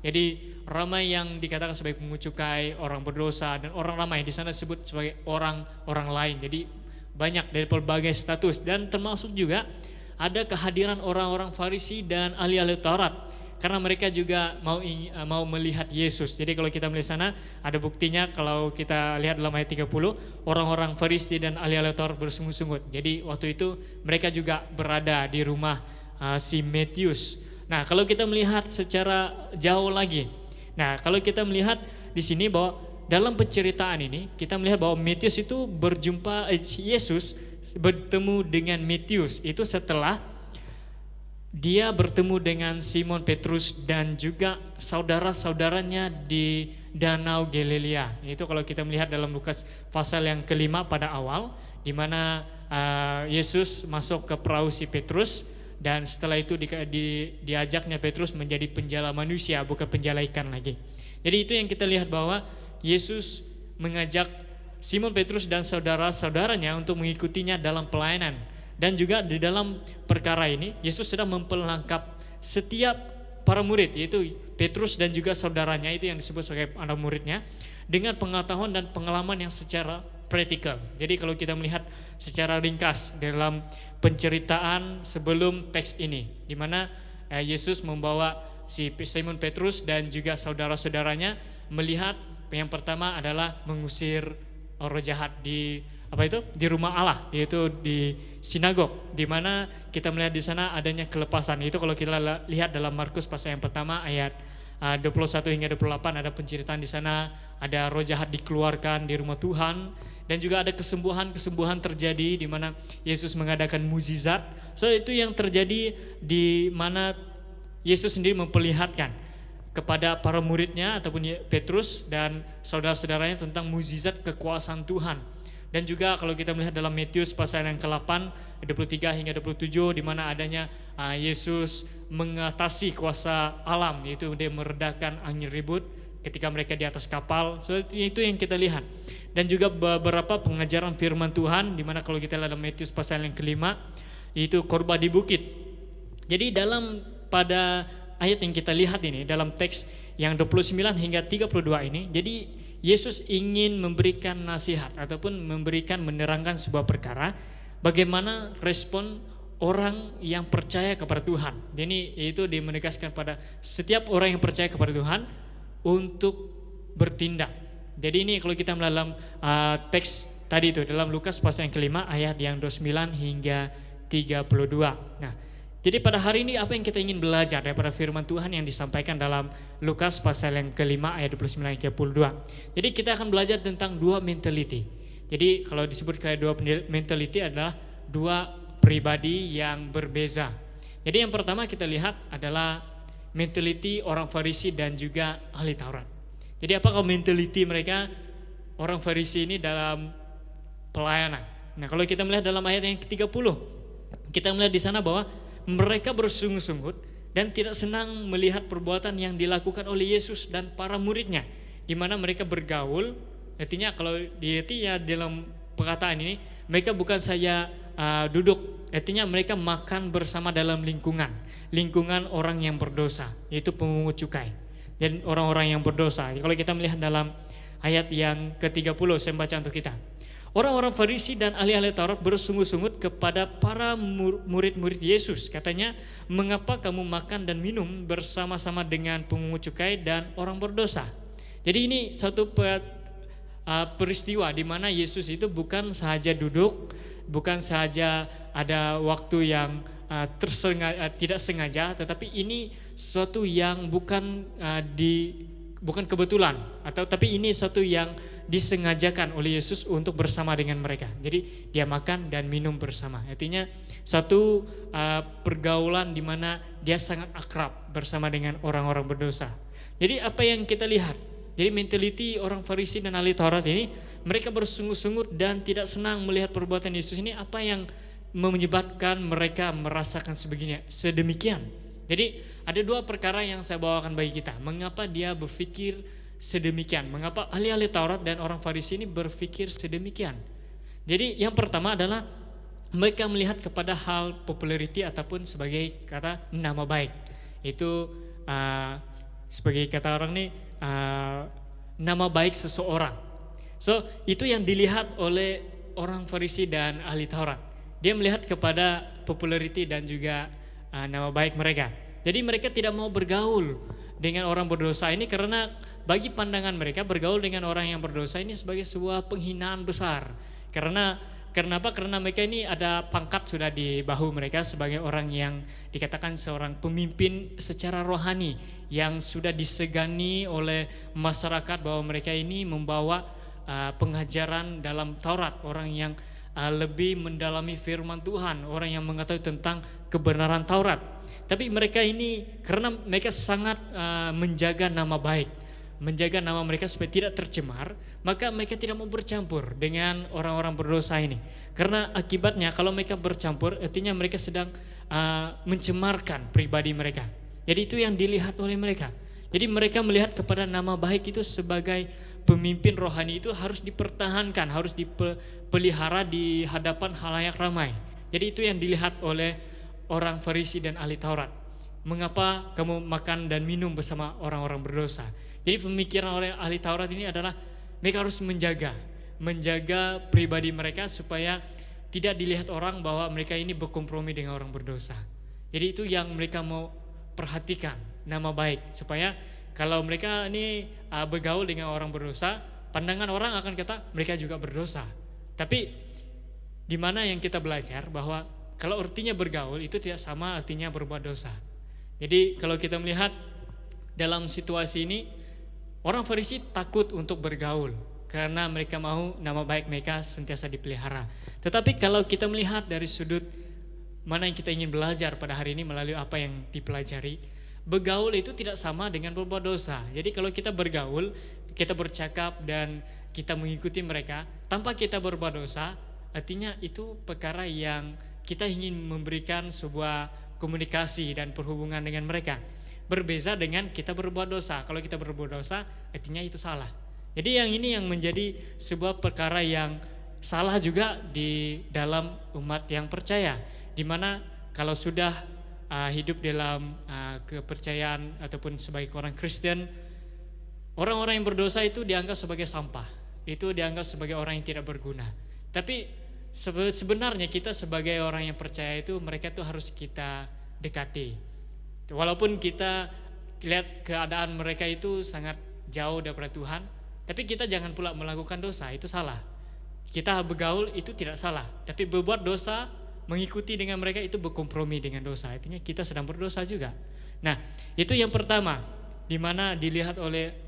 Jadi ramai yang dikatakan sebagai pungut cukai, orang berdosa, dan orang ramai di sana disebut sebagai orang lain. Jadi banyak dari berbagai status, dan termasuk juga ada kehadiran orang-orang Farisi dan ahli-ahli Taurat. Karena mereka juga mau melihat Yesus. Jadi kalau kita melihat sana, ada buktinya kalau kita lihat dalam ayat 30, orang-orang Farisi dan ahli-ahli Taurat bersungut-sungut. Jadi waktu itu mereka juga berada di rumah si Matius. Nah, kalau kita melihat secara jauh lagi, nah kalau kita melihat di sini bahwa dalam penceritaan ini kita melihat bahwa Matius itu Yesus bertemu dengan Matius itu setelah dia bertemu dengan Simon Petrus dan juga saudara-saudaranya di Danau Galilea. Itu kalau kita melihat dalam Lukas pasal yang kelima pada awal, di mana Yesus masuk ke perahu si Petrus, dan setelah itu diajaknya Petrus menjadi penjala manusia, bukan penjala ikan lagi. Jadi itu yang kita lihat bahwa Yesus mengajak Simon Petrus dan saudara-saudaranya untuk mengikutinya dalam pelayanan. Dan juga di dalam perkara ini Yesus sedang memperlengkap setiap para murid, yaitu Petrus dan juga saudaranya, itu yang disebut sebagai anak muridnya, dengan pengetahuan dan pengalaman yang secara praktikal. Jadi kalau kita melihat secara ringkas dalam penceritaan sebelum teks ini, di mana Yesus membawa si Simon Petrus dan juga saudara-saudaranya melihat yang pertama adalah mengusir roh jahat di rumah Allah, yaitu di sinagog, di mana kita melihat di sana adanya kelepasan. Itu kalau kita lihat dalam Markus pasal yang pertama ayat 21 hingga 28, ada penceritaan di sana, ada roh jahat dikeluarkan di rumah Tuhan, dan juga ada kesembuhan terjadi di mana Yesus mengadakan mukjizat. So itu yang terjadi di mana Yesus sendiri memperlihatkan kepada para muridnya ataupun Petrus dan saudara-saudaranya tentang mukjizat kekuasaan Tuhan. Dan juga kalau kita melihat dalam Matius pasal yang ke-8 23 hingga 27, di mana adanya Yesus mengatasi kuasa alam, yaitu dia meredakan angin ribut ketika mereka di atas kapal. So itu yang kita lihat. Dan juga beberapa pengajaran firman Tuhan, di mana kalau kita lihat dalam Matius pasal yang ke-5 itu khotbah di bukit. Jadi pada ayat yang kita lihat ini dalam teks yang 29 hingga 32 ini, jadi Yesus ingin memberikan nasihat ataupun menerangkan sebuah perkara, bagaimana respon orang yang percaya kepada Tuhan. Jadi itu dia menegaskan pada setiap orang yang percaya kepada Tuhan untuk bertindak. Jadi ini kalau kita dalam teks tadi itu dalam Lukas pasal yang ke-5 ayat yang 29 hingga 32. Nah, jadi pada hari ini apa yang kita ingin belajar daripada firman Tuhan yang disampaikan dalam Lukas pasal yang ke-5 ayat 29 hingga 32. Jadi kita akan belajar tentang dua mentality. Jadi kalau disebut kayak dua mentality adalah dua pribadi yang berbeza. Jadi yang pertama kita lihat adalah mentality orang Farisi dan juga ahli Taurat. Jadi apakah mentality mereka orang Farisi ini dalam pelayanan? Nah, kalau kita melihat dalam ayat yang ke-30, kita melihat di sana bahwa mereka bersungut-sungut dan tidak senang melihat perbuatan yang dilakukan oleh Yesus dan para muridnya, di mana mereka bergaul. Artinya kalau dalam perkataan ini mereka bukan saja duduk, artinya mereka makan bersama dalam lingkungan orang yang berdosa, yaitu pemungut cukai dan orang-orang yang berdosa. Kalau kita melihat dalam ayat yang ke-30, saya baca untuk kita. Orang-orang Farisi dan ahli-ahli Taurat bersungut-sungut kepada para murid-murid Yesus. Katanya, mengapa kamu makan dan minum bersama-sama dengan pemungut cukai dan orang berdosa? Jadi ini satu peristiwa di mana Yesus itu bukan sahaja duduk, bukan sahaja ada waktu yang tidak sengaja, tetapi ini suatu yang bukan kebetulan, tapi ini suatu yang disengajakan oleh Yesus untuk bersama dengan mereka. Jadi dia makan dan minum bersama. Artinya satu pergaulan di mana dia sangat akrab bersama dengan orang-orang berdosa. Jadi apa yang kita lihat? Jadi mentaliti orang Farisi dan ahli Taurat ini, mereka bersungut-sungut dan tidak senang melihat perbuatan Yesus ini. Apa yang menyebabkan mereka merasakan sedemikian? Jadi ada dua perkara yang saya bawakan bagi kita. Mengapa dia berpikir sedemikian? Mengapa ahli-ahli Taurat dan orang Farisi ini berpikir sedemikian? Jadi yang pertama adalah mereka melihat kepada hal popularity ataupun sebagai kata nama baik. Itu sebagai kata orang nih nama baik seseorang. So itu yang dilihat oleh orang Farisi dan ahli Taurat. Dia melihat kepada popularity dan juga nama baik mereka. Jadi mereka tidak mau bergaul dengan orang berdosa ini karena bagi pandangan mereka bergaul dengan orang yang berdosa ini sebagai sebuah penghinaan besar. Kenapa? Karena mereka ini ada pangkat sudah di bahu mereka sebagai orang yang dikatakan seorang pemimpin secara rohani yang sudah disegani oleh masyarakat bahwa mereka ini membawa pengajaran dalam Taurat, orang yang lebih mendalami firman Tuhan, orang yang mengetahui tentang kebenaran Taurat. Tapi mereka ini karena mereka sangat menjaga nama baik, menjaga nama mereka supaya tidak tercemar, maka mereka tidak mau bercampur dengan orang-orang berdosa ini. Karena akibatnya kalau mereka bercampur, artinya mereka sedang mencemarkan pribadi mereka. Jadi itu yang dilihat oleh mereka. Jadi mereka melihat kepada nama baik itu sebagai pemimpin rohani itu harus dipertahankan, harus dipelihara di hadapan halayak ramai. Jadi itu yang dilihat oleh orang Farisi dan ahli Taurat. Mengapa kamu makan dan minum bersama orang-orang berdosa? Jadi pemikiran oleh ahli Taurat ini adalah mereka harus menjaga pribadi mereka supaya tidak dilihat orang bahwa mereka ini berkompromi dengan orang berdosa. Jadi itu yang mereka mau perhatikan, nama baik, supaya kalau mereka ini bergaul dengan orang berdosa, pandangan orang akan kata mereka juga berdosa. Tapi di mana yang kita belajar bahwa kalau artinya bergaul itu tidak sama artinya berbuat dosa. Jadi kalau kita melihat dalam situasi ini, orang Farisi takut untuk bergaul karena mereka mau nama baik mereka sentiasa dipelihara. Tetapi kalau kita melihat dari sudut mana yang kita ingin belajar pada hari ini melalui apa yang dipelajari, bergaul itu tidak sama dengan berbuat dosa. Jadi kalau kita bergaul, kita bercakap dan kita mengikuti mereka tanpa kita berbuat dosa, artinya itu perkara yang kita ingin memberikan sebuah komunikasi dan perhubungan dengan mereka. Berbeza dengan kita berbuat dosa. Kalau kita berbuat dosa, artinya itu salah. Jadi yang ini yang menjadi sebuah perkara yang salah juga di dalam umat yang percaya, di mana kalau sudah hidup dalam kepercayaan ataupun sebagai orang Kristen, orang-orang yang berdosa itu dianggap sebagai sampah, itu dianggap sebagai orang yang tidak berguna. Tapi sebenarnya kita sebagai orang yang percaya itu, mereka itu harus kita dekati. Walaupun kita lihat keadaan mereka itu sangat jauh daripada Tuhan, tapi kita jangan pula melakukan dosa, itu salah. Kita bergaul itu tidak salah, tapi berbuat dosa, mengikuti dengan mereka itu berkompromi dengan dosa, artinya kita sedang berdosa juga. Nah, itu yang pertama, di mana dilihat oleh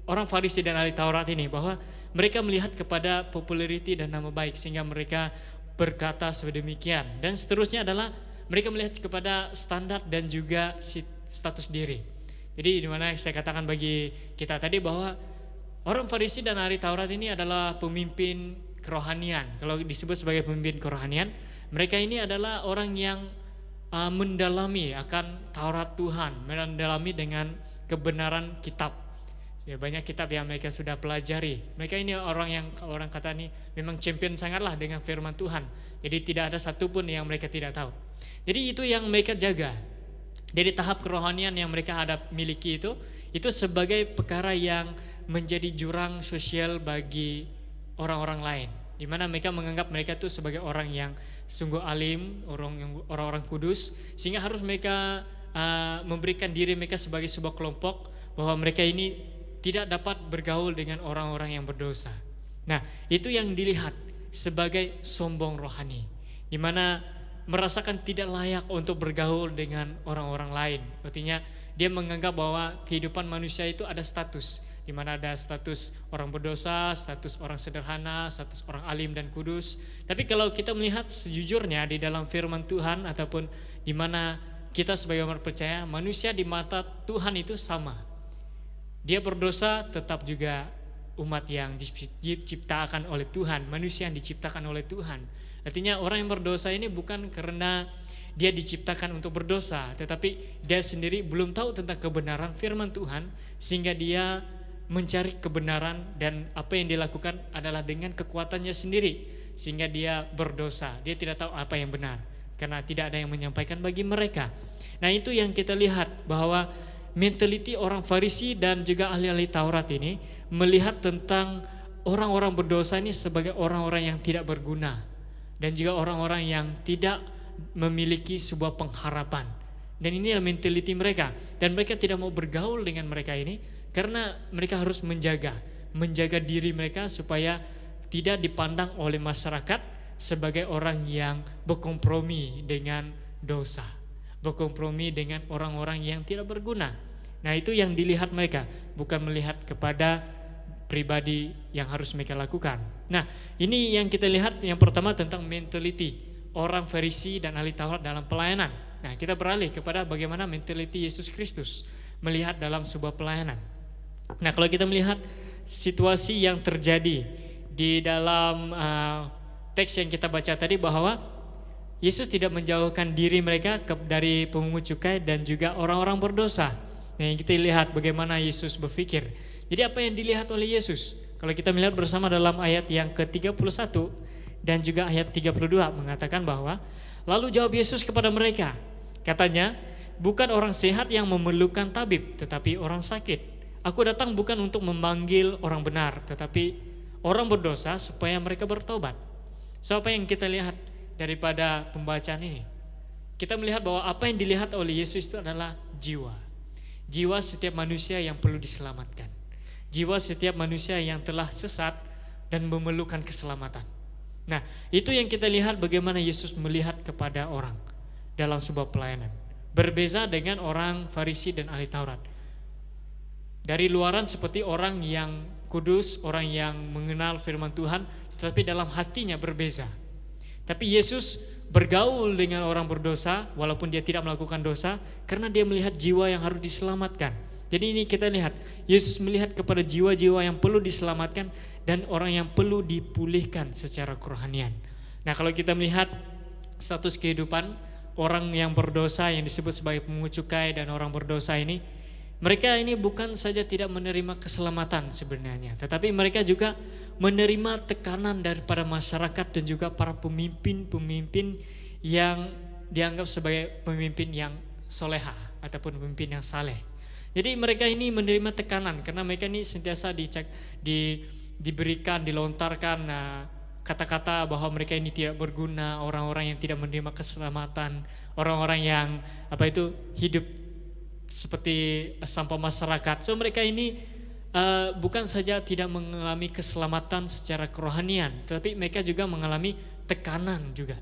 orang Farisi dan ahli Taurat ini, bahwa mereka melihat kepada popularity dan nama baik sehingga mereka berkata sedemikian. Dan seterusnya adalah mereka melihat kepada standar dan juga status diri. Jadi di mana saya katakan bagi kita tadi bahwa orang Farisi dan ahli Taurat ini adalah pemimpin kerohanian. Kalau disebut sebagai pemimpin kerohanian, mereka ini adalah orang yang mendalami akan Taurat Tuhan, mendalami dengan kebenaran kitab. Ya, banyak kitab yang mereka sudah pelajari. Mereka ini orang kata ini memang champion sangatlah dengan firman Tuhan. Jadi tidak ada satupun yang mereka tidak tahu. Jadi itu yang mereka jaga. Dari tahap kerohanian yang mereka miliki itu sebagai perkara yang menjadi jurang sosial bagi orang-orang lain, di mana mereka menganggap mereka itu sebagai orang yang sungguh alim, orang-orang kudus, sehingga harus mereka memberikan diri mereka sebagai sebuah kelompok, bahwa mereka ini tidak dapat bergaul dengan orang-orang yang berdosa. Nah, itu yang dilihat sebagai sombong rohani, di mana merasakan tidak layak untuk bergaul dengan orang-orang lain. Artinya dia menganggap bahwa kehidupan manusia itu ada status, di mana ada status orang berdosa, status orang sederhana, status orang alim dan kudus. Tapi kalau kita melihat sejujurnya di dalam firman Tuhan ataupun di mana kita sebagai orang percaya, manusia di mata Tuhan itu sama. Dia berdosa tetap juga umat yang diciptakan oleh Tuhan, manusia yang diciptakan oleh Tuhan. Artinya orang yang berdosa ini bukan karena dia diciptakan untuk berdosa, tetapi dia sendiri belum tahu tentang kebenaran firman Tuhan, sehingga dia mencari kebenaran, dan apa yang dilakukan adalah dengan kekuatannya sendiri, sehingga dia berdosa. Dia tidak tahu apa yang benar karena tidak ada yang menyampaikan bagi mereka. Nah, itu yang kita lihat bahwa mentaliti orang Farisi dan juga ahli-ahli Taurat ini melihat tentang orang-orang berdosa ini sebagai orang-orang yang tidak berguna dan juga orang-orang yang tidak memiliki sebuah pengharapan. Dan inilah mentaliti mereka, dan mereka tidak mau bergaul dengan mereka ini karena mereka harus menjaga diri mereka supaya tidak dipandang oleh masyarakat sebagai orang yang berkompromi dengan dosa, berkompromi dengan orang-orang yang tidak berguna. Nah, itu yang dilihat mereka, bukan melihat kepada pribadi yang harus mereka lakukan. Nah, ini yang kita lihat yang pertama tentang mentality orang Farisi dan ahli Taurat dalam pelayanan. Nah, kita beralih kepada bagaimana mentality Yesus Kristus melihat dalam sebuah pelayanan. Nah, kalau kita melihat situasi yang terjadi di dalam teks yang kita baca tadi, bahwa Yesus tidak menjauhkan diri mereka dari pemungut cukai dan juga orang-orang berdosa. Nah, yang kita lihat bagaimana Yesus berpikir. Jadi apa yang dilihat oleh Yesus? Kalau kita melihat bersama dalam ayat yang ke-31 dan juga ayat 32 mengatakan bahwa lalu jawab Yesus kepada mereka, katanya, bukan orang sehat yang memerlukan tabib, tetapi orang sakit. Aku datang bukan untuk memanggil orang benar, tetapi orang berdosa supaya mereka bertobat. So, apa yang kita lihat daripada pembacaan ini? Kita melihat bahwa apa yang dilihat oleh Yesus itu adalah jiwa. Jiwa setiap manusia yang perlu diselamatkan. Jiwa setiap manusia yang telah sesat dan memerlukan keselamatan. Nah, itu yang kita lihat bagaimana Yesus melihat kepada orang dalam sebuah pelayanan. Berbeza dengan orang Farisi dan ahli Taurat. Dari luaran seperti orang yang kudus, orang yang mengenal firman Tuhan, tetapi dalam hatinya berbeza. Tapi Yesus bergaul dengan orang berdosa walaupun dia tidak melakukan dosa karena dia melihat jiwa yang harus diselamatkan. Jadi ini kita lihat, Yesus melihat kepada jiwa-jiwa yang perlu diselamatkan dan orang yang perlu dipulihkan secara kerohanian. Nah, kalau kita melihat status kehidupan orang yang berdosa yang disebut sebagai pemungut cukai dan orang berdosa ini, mereka ini bukan saja tidak menerima keselamatan sebenarnya, tetapi mereka juga menerima tekanan daripada masyarakat dan juga para pemimpin-pemimpin yang dianggap sebagai pemimpin yang soleha ataupun pemimpin yang saleh. Jadi mereka ini menerima tekanan karena mereka ini sentiasa diberikan, dilontarkan kata-kata bahwa mereka ini tidak berguna, orang-orang yang tidak menerima keselamatan, orang-orang yang hidup seperti sampah masyarakat. So mereka ini bukan saja tidak mengalami keselamatan secara kerohanian, tetapi mereka juga mengalami tekanan juga.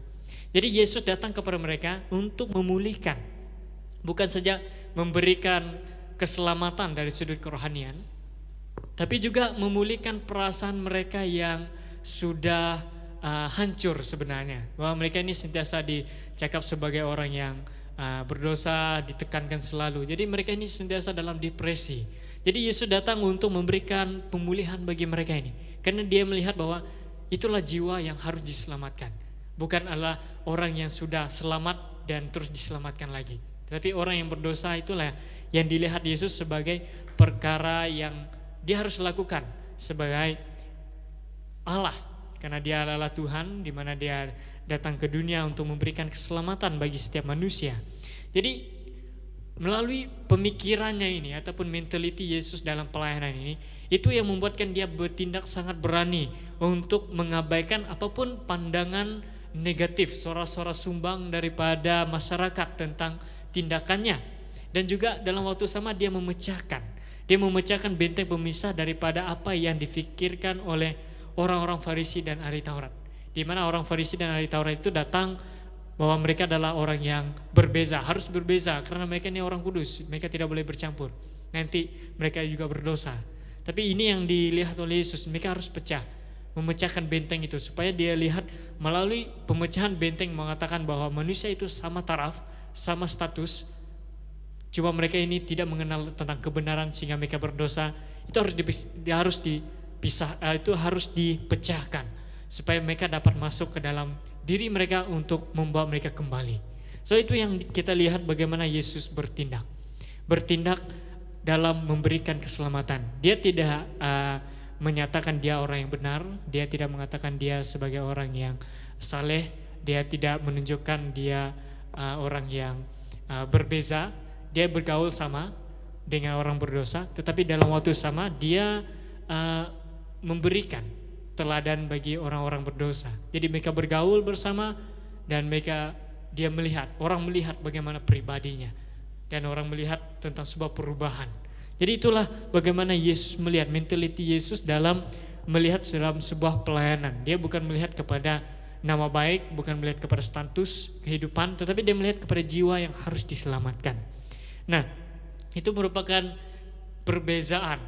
Jadi Yesus datang kepada mereka untuk memulihkan, bukan saja memberikan keselamatan dari sudut kerohanian, tapi juga memulihkan perasaan mereka yang sudah hancur sebenarnya, bahwa mereka ini sentiasa dicakap sebagai orang yang berdosa, ditekankan selalu. Jadi mereka ini sentiasa dalam depresi. Jadi Yesus datang untuk memberikan pemulihan bagi mereka ini, karena dia melihat bahwa itulah jiwa yang harus diselamatkan, bukan adalah orang yang sudah selamat dan terus diselamatkan lagi. Tetapi orang yang berdosa itulah yang dilihat Yesus sebagai perkara yang dia harus lakukan sebagai Allah, karena dia adalah Tuhan, di mana dia datang ke dunia untuk memberikan keselamatan bagi setiap manusia. Jadi melalui pemikirannya ini ataupun mentality Yesus dalam pelayanan ini, itu yang membuatkan dia bertindak sangat berani untuk mengabaikan apapun pandangan negatif, suara-suara sumbang daripada masyarakat tentang tindakannya. Dan juga dalam waktu sama dia memecahkan benteng pemisah daripada apa yang difikirkan oleh orang-orang Farisi dan ahli Taurat, di mana orang Farisi dan ahli Taurat itu datang bahwa mereka adalah orang yang berbeza, harus berbeza karena mereka ini orang kudus, mereka tidak boleh bercampur, nanti mereka juga berdosa. Tapi ini yang dilihat oleh Yesus, mereka harus memecahkan benteng itu, supaya dia lihat melalui pemecahan benteng mengatakan bahwa manusia itu sama taraf, sama status, cuma mereka ini tidak mengenal tentang kebenaran sehingga mereka berdosa. Itu harus dipecahkan supaya mereka dapat masuk ke dalam diri mereka untuk membawa mereka kembali. So itu yang kita lihat bagaimana Yesus bertindak dalam memberikan keselamatan. Dia tidak menyatakan dia orang yang benar, dia tidak mengatakan dia sebagai orang yang saleh, dia tidak menunjukkan dia orang yang berbeza. Dia bergaul sama dengan orang berdosa, tetapi dalam waktu sama dia memberikan teladan bagi orang-orang berdosa. Jadi mereka bergaul bersama dan dia melihat, orang melihat bagaimana pribadinya, dan orang melihat tentang sebuah perubahan. Jadi itulah bagaimana Yesus melihat, mentality Yesus dalam melihat dalam sebuah pelayanan. Dia bukan melihat kepada nama baik, bukan melihat kepada status kehidupan, tetapi dia melihat kepada jiwa yang harus diselamatkan. Nah, itu merupakan perbezaan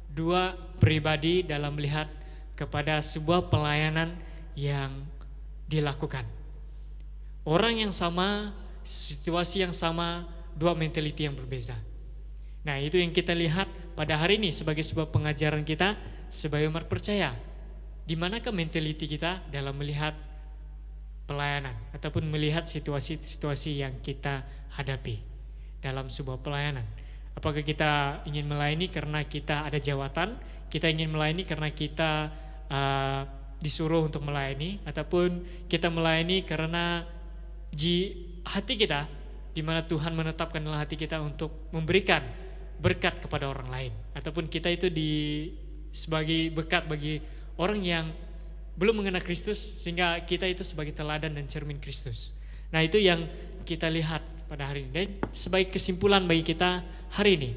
dua pribadi dalam melihat kepada sebuah pelayanan yang dilakukan. Orang yang sama, situasi yang sama, dua mentality yang berbeza. Nah, itu yang kita lihat pada hari ini sebagai sebuah pengajaran kita sebagai umat percaya. Di manakah mentality kita dalam melihat pelayanan ataupun melihat situasi-situasi yang kita hadapi dalam sebuah pelayanan. Apakah kita ingin melayani karena kita ada jawatan, kita ingin melayani karena kita disuruh untuk melayani, ataupun kita melayani karena hati kita, di mana Tuhan menetapkan dalam hati kita untuk memberikan berkat kepada orang lain, ataupun kita itu sebagai berkat bagi orang yang belum mengenal Kristus, sehingga kita itu sebagai teladan dan cermin Kristus. Nah, itu yang kita lihat pada hari ini. Dan sebagai kesimpulan bagi kita hari ini,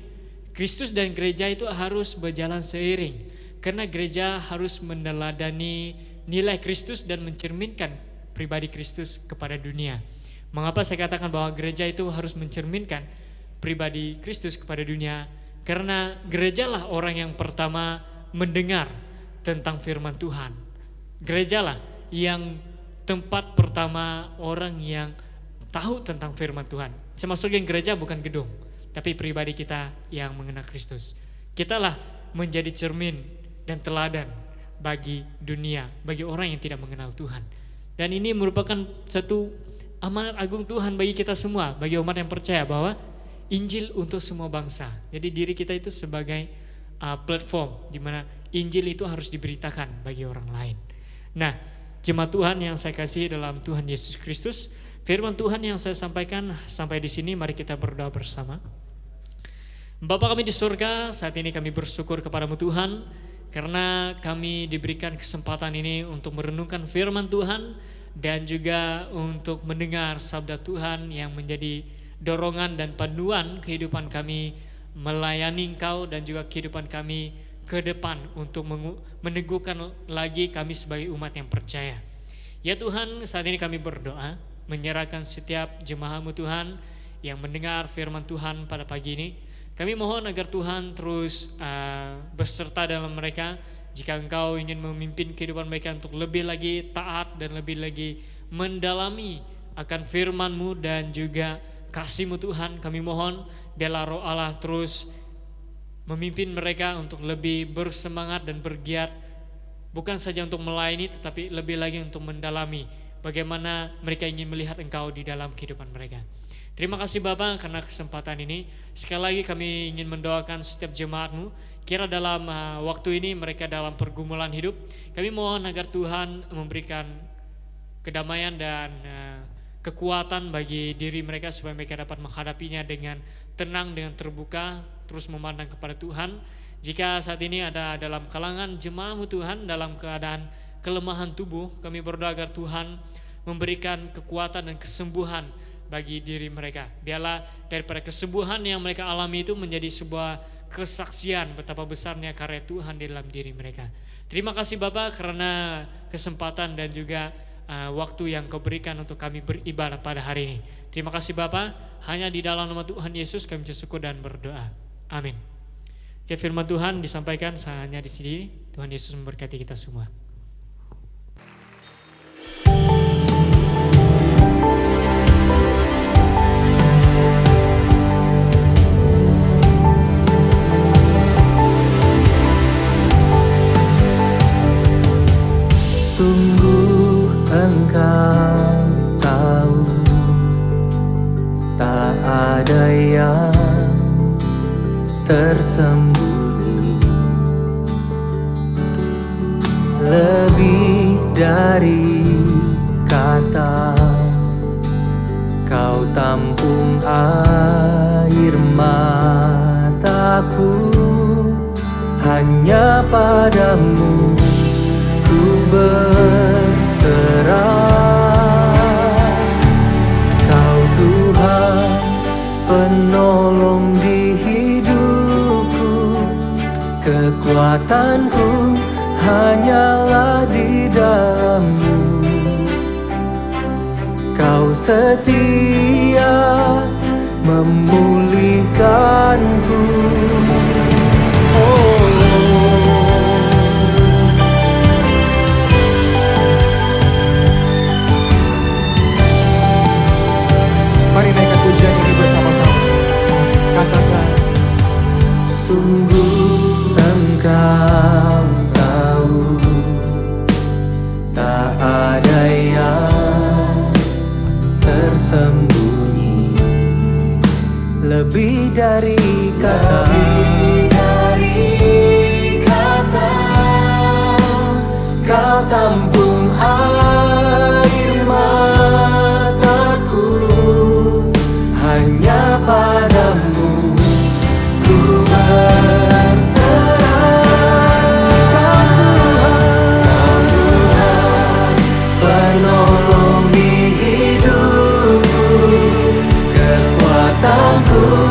Kristus dan gereja itu harus berjalan seiring, karena gereja harus meneladani nilai Kristus dan mencerminkan pribadi Kristus kepada dunia. Mengapa saya katakan bahwa gereja itu harus mencerminkan pribadi Kristus kepada dunia? Karena gerejalah orang yang pertama mendengar tentang firman Tuhan. Gerejalah yang tempat pertama orang yang tahu tentang firman Tuhan. Saya maksudnya gereja bukan gedung, tapi pribadi kita yang mengenal Kristus. Kitalah menjadi cermin dan teladan bagi dunia, bagi orang yang tidak mengenal Tuhan. Dan ini merupakan satu amanat agung Tuhan bagi kita semua, bagi umat yang percaya, bahwa Injil untuk semua bangsa. Jadi diri kita itu sebagai platform di mana Injil itu harus diberitakan bagi orang lain. Nah, jemaat Tuhan yang saya kasih dalam Tuhan Yesus Kristus, firman Tuhan yang saya sampaikan sampai di sini, mari kita berdoa bersama. Bapa kami di surga, saat ini kami bersyukur kepadamu Tuhan, karena kami diberikan kesempatan ini untuk merenungkan firman Tuhan dan juga untuk mendengar sabda Tuhan yang menjadi dorongan dan panduan kehidupan kami melayani Engkau dan juga kehidupan kami ke depan untuk meneguhkan lagi kami sebagai umat yang percaya. Ya Tuhan, saat ini kami berdoa menyerahkan setiap jemaat-Mu Tuhan yang mendengar firman Tuhan pada pagi ini. Kami mohon agar Tuhan terus beserta dalam mereka. Jika Engkau ingin memimpin kehidupan mereka untuk lebih lagi taat dan lebih lagi mendalami akan firman-Mu dan juga kasih-Mu Tuhan, kami mohon biarlah Roh Allah terus memimpin mereka untuk lebih bersemangat dan bergiat, bukan saja untuk melayani tetapi lebih lagi untuk mendalami bagaimana mereka ingin melihat Engkau di dalam kehidupan mereka. Terima kasih Bapa karena kesempatan ini. Sekali lagi kami ingin mendoakan setiap jemaat-Mu, kira dalam waktu ini mereka dalam pergumulan hidup. Kami mohon agar Tuhan memberikan kedamaian dan kekuatan bagi diri mereka supaya mereka dapat menghadapinya dengan tenang, dengan terbuka, terus memandang kepada Tuhan. Jika saat ini ada dalam kalangan jemaat-Mu Tuhan dalam keadaan kelemahan tubuh, kami berdoa agar Tuhan memberikan kekuatan dan kesembuhan bagi diri mereka. Biarlah daripada kesembuhan yang mereka alami itu menjadi sebuah kesaksian betapa besarnya karya Tuhan di dalam diri mereka. Terima kasih Bapak karena kesempatan dan juga waktu yang Kau berikan untuk kami beribadah pada hari ini. Terima kasih Bapa, hanya di dalam nama Tuhan Yesus kami bersyukur dan berdoa. Amin. Oke, firman Tuhan disampaikan hanya di sini. Tuhan Yesus memberkati kita semua. Sungguh Engkau tahu tak ada yang tersembunyi dari kata, Kau tampung air mataku. Hanya padamu ku berserah. Kau Tuhan penolong di hidupku, kekuatanku hanyalah di dalam-Mu. Kau setia memulihkanku. Oh, mari naikkan pujian ini bersama-sama. Katakan, sungguh Engkau tahu, tak ada yang tersembunyi, lebih dari kata, Kau tampung air mataku. Hanya padamu ku berserah. Kau Tuhan penolong di hidupku, kekuatanku